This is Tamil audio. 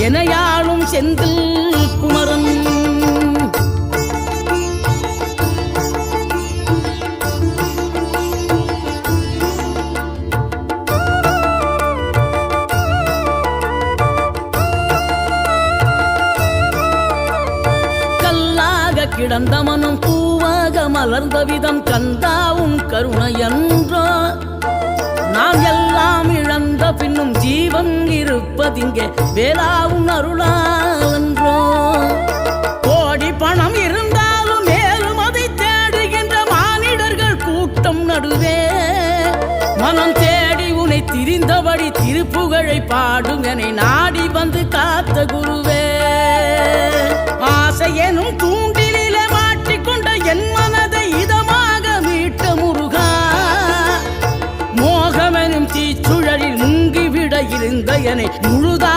எனையாளும் செந்தில் குமரன். கிடந்த மனம் பூவாக மலர்ந்த விதம் கந்தாவும் கருணையன்றோ. நாம் எல்லாம் இழந்த பின்னும் ஜீவன் இருப்பதிங்கே வேளாவும் அருளாலன்றோ. கோடி பணம் இருந்தாலும் மேலும் அதை தேடுகின்ற மானிடர்கள் கூட்டம் நடுவே மனம் தேடி உனை திரிந்தபடி திருப்புகழை பாடுங்கனை நான்